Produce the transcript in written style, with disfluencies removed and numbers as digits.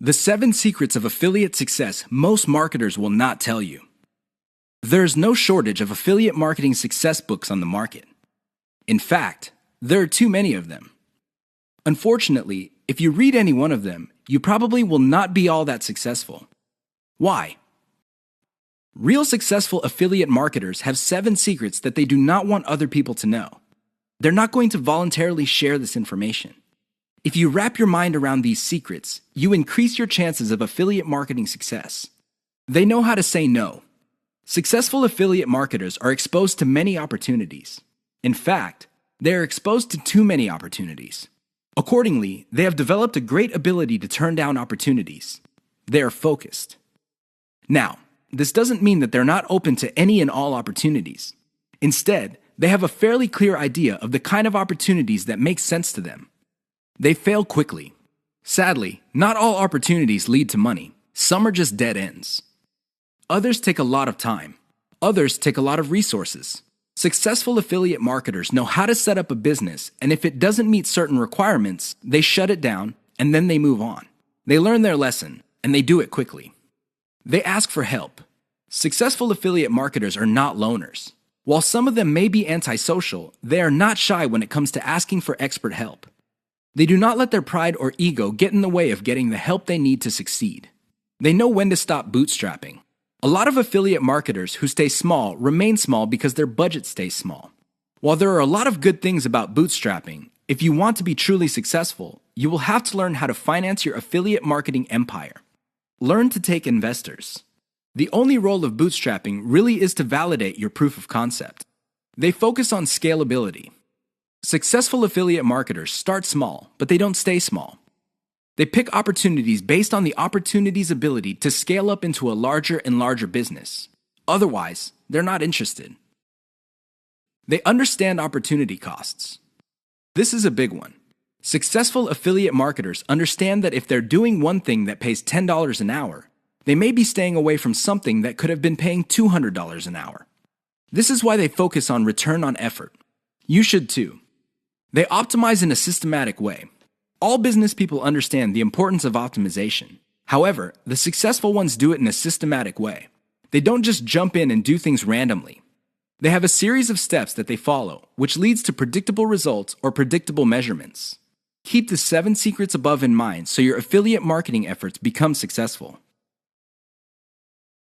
The 7 secrets of affiliate success most marketers will not tell you. There is no shortage of affiliate marketing success books on the market. In fact, there are too many of them. Unfortunately, if you read any one of them, you probably will not be all that successful. Why? Real successful affiliate marketers have 7 secrets that they do not want other people to know. They're not going to voluntarily share this information. If you wrap your mind around these secrets, you increase your chances of affiliate marketing success. They know how to say no. Successful affiliate marketers are exposed to many opportunities. In fact, they are exposed to too many opportunities. Accordingly, they have developed a great ability to turn down opportunities. They are focused. Now, this doesn't mean that they're not open to any and all opportunities. Instead, they have a fairly clear idea of the kind of opportunities that make sense to them. They fail quickly. Sadly, not all opportunities lead to money. Some are just dead ends. Others take a lot of time. Others take a lot of resources. Successful affiliate marketers know how to set up a business, and if it doesn't meet certain requirements, they shut it down, and then they move on. They learn their lesson, and they do it quickly. They ask for help. Successful affiliate marketers are not loners. While some of them may be antisocial, they are not shy when it comes to asking for expert help. They do not let their pride or ego get in the way of getting the help they need to succeed. They know when to stop bootstrapping. A lot of affiliate marketers who stay small remain small because their budget stays small. While there are a lot of good things about bootstrapping, if you want to be truly successful, you will have to learn how to finance your affiliate marketing empire. Learn to take investors. The only role of bootstrapping really is to validate your proof of concept. They focus on scalability. Successful affiliate marketers start small, but they don't stay small. They pick opportunities based on the opportunity's ability to scale up into a larger and larger business. Otherwise, they're not interested. They understand opportunity costs. This is a big one. Successful affiliate marketers understand that if they're doing one thing that pays $10 an hour, they may be staying away from something that could have been paying $200 an hour. This is why they focus on return on effort. You should too. They optimize in a systematic way. All business people understand the importance of optimization. However, the successful ones do it in a systematic way. They don't just jump in and do things randomly. They have a series of steps that they follow, which leads to predictable results or predictable measurements. Keep the 7 secrets above in mind so your affiliate marketing efforts become successful.